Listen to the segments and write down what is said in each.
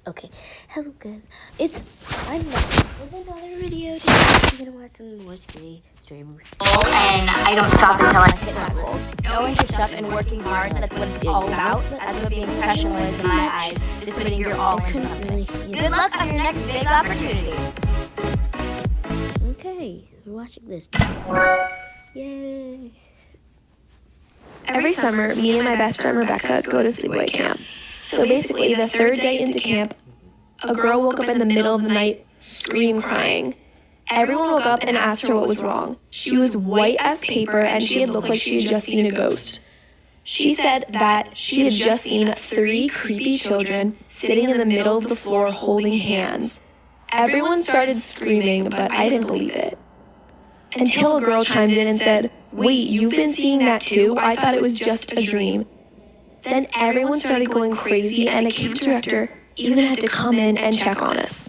Okay, hello guys. I'm back with another video today. We're gonna watch some more Story Booth. And I don't stop until I hit my goals. Knowing your stuff and working hard, that's what it's all about. That's what being professional is in my eyes. Just putting your all in something. Good luck on your next big opportunity. Okay, we're watching this. Yay! Every summer, me and my best friend Rebecca go to sleepaway camp. So basically, the third day into camp, a girl woke up in the middle of the night, crying. Everyone woke up and asked her what was wrong. She was white as paper and she had looked like she had just seen a ghost. She said that she had just seen 3 creepy children sitting in the middle of the floor holding hands. Everyone started screaming, but I didn't believe it. Until a girl chimed in and said, "Wait, you've been seeing that too? I thought it was just a dream." Then everyone started going crazy and a camp director even had to come in and check on us.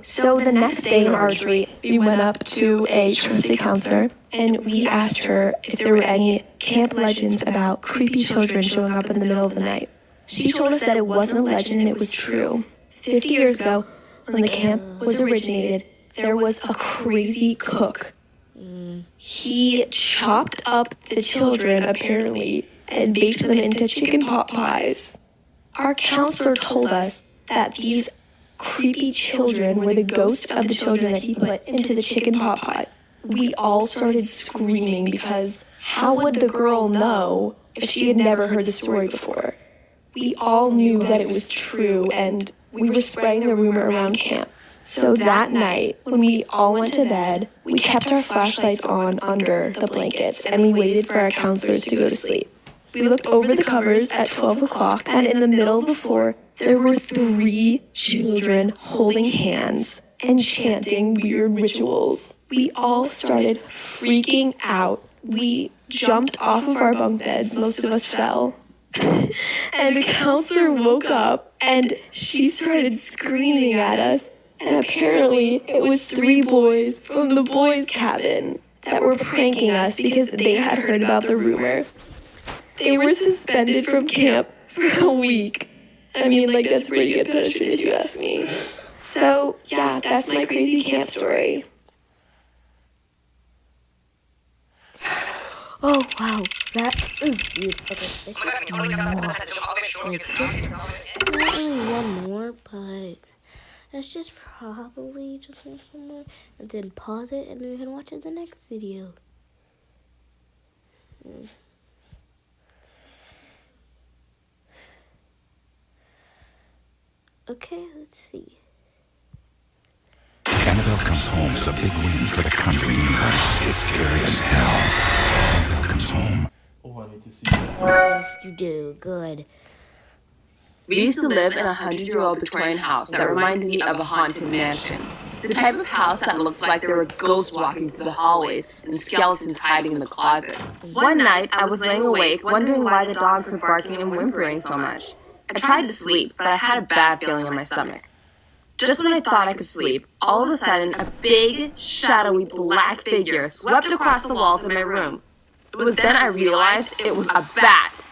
So the next day in our retreat, we went up to a trusted counselor and we asked her if there were any camp legends about creepy children showing up in the middle of the night. She told us that it wasn't a legend and it was true. 50 years ago, when the camp was originated, there was a crazy cook. He chopped up the children, apparently, and baked them into chicken pot pies. Our counselor told us that these creepy children were the ghost of the children that he put into the chicken pot pie. We all started screaming because how would the girl know if she had never heard the story before? We all knew that it was true and we were spreading the rumor around camp. So that night, when we all went to bed, we kept our flashlights on under the blankets and we waited for our counselors to go to sleep. We looked over the covers at 12 o'clock and in the middle of the floor, there were 3 children holding hands and chanting weird rituals. We all started freaking out. We jumped off of our bunk beds, most of us fell. And the counselor woke up and she started screaming at us. And apparently it was 3 boys from the boys' cabin that were pranking us because they had heard about the rumor. They were suspended from camp for a week. I mean, that's pretty good punishment if you ask me. So, yeah, that's my crazy camp story. Oh wow, that was good. Okay, let's just do more. Not really one more, but let's just probably just watch some more and then pause it and we can watch it in the next video. Okay, let's see. Annabelle Comes Home is a big win for the Conjuring universe. It's scary as hell. Annabelle Comes Home. Oh, I need to see that. Yes, you do. Good. We used to live in a 100-year-old Victorian house that reminded me of a haunted mansion. The type of house that looked like there were ghosts walking through the hallways and skeletons hiding in the closet. One night, I was laying awake, wondering why the dogs were barking and whimpering so much. I tried to sleep, but I had a bad feeling in my stomach. Just when I thought I could sleep, all of a sudden, a big, shadowy black figure swept across the walls of my room. It was then I realized it was a bat.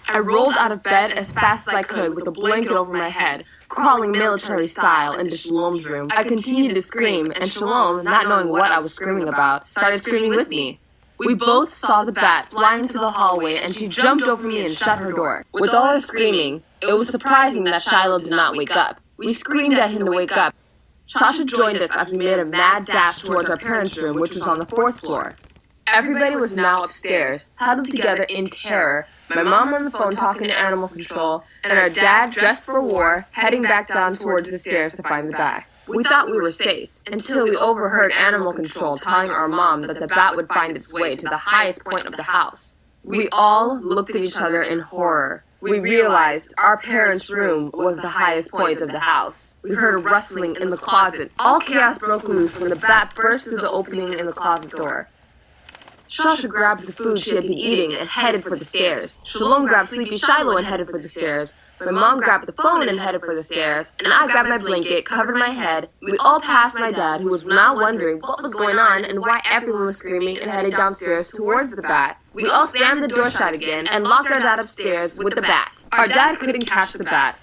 I rolled out of bed as fast as I could with a blanket over my head, crawling military style into Shalom's room. I continued to scream, and Shalom, not knowing what I was screaming about, started screaming with me. We both saw the bat fly into the hallway, and she jumped over me and shut her door. With all her screaming, it was surprising that Shiloh did not wake up. We screamed at him to wake up. Shasha joined us as we made a mad dash towards our parents' room, which was on the 4th floor. Everybody was now upstairs, huddled together in terror, my mom on the phone talking to animal control, and our dad, dressed for war, heading back down towards the stairs to find the guy. We thought we were safe, until we overheard animal control telling our mom that the bat would find its way to the highest point of the house. We all looked at each other in horror. We realized our parents' room was the highest point of the house. We heard a rustling in the closet. All chaos broke loose when the bat burst through the opening in the closet door. Shasha grabbed the food she had been eating and headed for the stairs. Shalom grabbed Sleepy Shiloh and headed for the stairs. My mom grabbed the phone and headed for the stairs. And I grabbed my blanket, covered my head. We all passed my dad, who was now wondering what was going on and why everyone was screaming, and headed downstairs towards the bat. We all slammed the door shut again and locked our dad upstairs with the bat. Our dad couldn't catch the bat.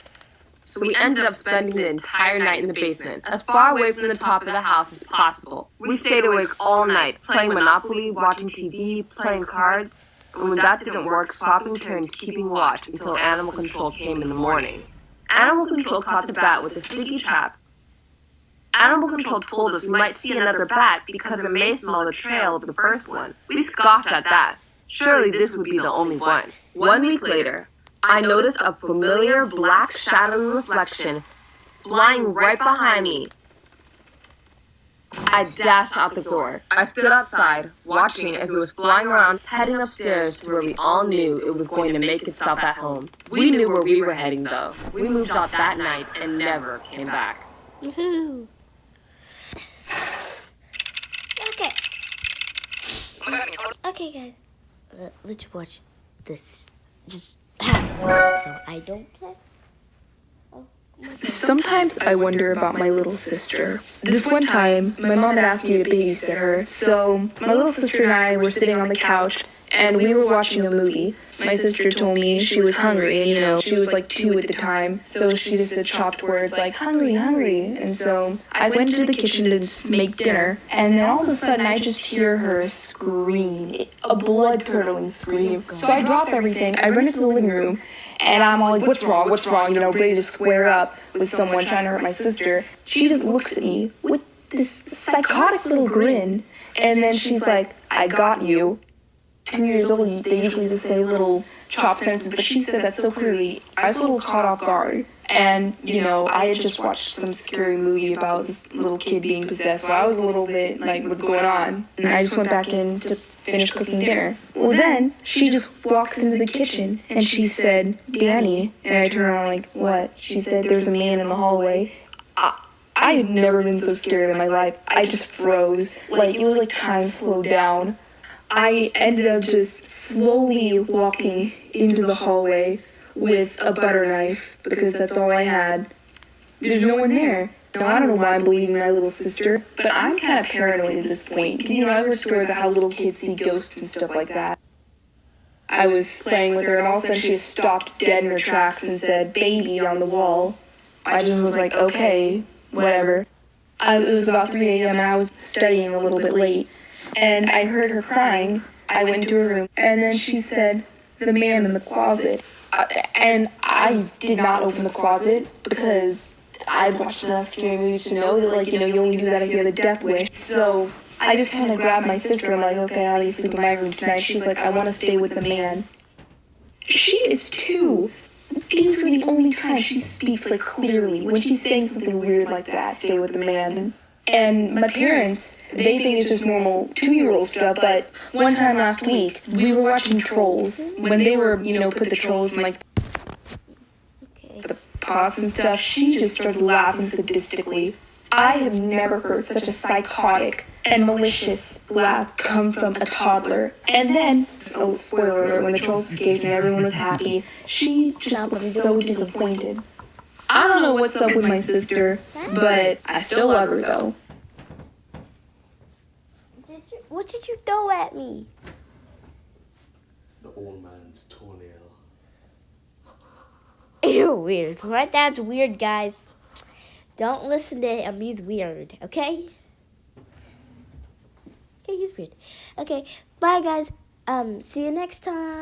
so we ended up spending the entire night in the basement, as far away from the top of the house as possible. We stayed awake all night, playing Monopoly, watching TV, playing cards, and when that didn't work, swapping turns, keeping watch until Animal Control came in the morning. Animal Control caught the bat with a sticky trap. Animal Control told us we might see another bat because it may smell the trail of the first one. We scoffed at that. Surely this would be the only one. 1 week later, I noticed a familiar black shadowy reflection flying right behind me. I dashed out the door. I stood outside, watching as it was flying around, heading upstairs to where we all knew it was going to make itself at home. We knew where we were heading, though. We moved out that night and never came back. Woohoo! Okay, guys. Let's watch this. Just half of it, so I don't check. Sometimes I wonder about my little sister. This one time, my mom had asked me to babysit her, so my little sister and I were sitting on the couch, and we were watching a movie. My sister told me she was hungry, and she was like 2 at the time, so she just said chopped words like, hungry, hungry. And so I went into the kitchen to make dinner, and then all of a sudden I just hear her scream, a blood-curdling scream. So I drop everything, I run into the living room, and I'm all like, what's wrong, ready to square up with someone trying to hurt my sister. She just looks at me with this psychotic little grin, and then she's like, I got you. 2 years old, they usually just say little chopped sentences, but she said that so clearly, I was a little caught off guard. And, I had just watched some scary movie about this little kid being possessed, so I was a little bit like, what's going on? And I just went back in to finish cooking dinner. Well, then, she just walks into the kitchen, and she said, Danny, and I turned around like, what? She said, there's a man in the hallway. I had never been so scared in my life. I just froze. It was like time slowed down. I ended up just slowly walking into the hallway with a butter knife because that's all I had. There's no one there. Now, I don't know why I'm believing my little sister, but I'm kind of paranoid at this point because, I was scared about how little kids see ghosts and stuff like that. I was playing with her and all of a sudden she stopped dead in her tracks and said, baby, on the wall. I just was like, okay, whatever. It was about 3 a.m. and I was studying a little bit late. And I heard her crying. I went into her room, and then she said, the man in the closet. And I did not open the closet because I'd watched enough scary movies to know that, you only do that if you have a death wish. So I just kind of grabbed my sister. I'm like, okay, I'll be sleeping in my room tonight. She's like, I want to stay with the man. She is 2. These were the only times she speaks, clearly. When she's saying something weird like that, stay with the man. And my parents, they think it's just normal 2-year-old stuff, but one time last week, we were watching Trolls. When they were, put the trolls in, the pots and stuff, she just started laughing sadistically. I have never heard such a psychotic and malicious laugh come from a toddler. And then, spoiler alert, when the trolls escaped and everyone was happy, she just looked so disappointed. I don't know what's up with my sister, but I still love her, though. What did you throw at me? The old man's toenail. You're weird. My dad's weird, guys. Don't listen to him. He's weird, okay? Okay, he's weird. Okay, bye, guys. See you next time.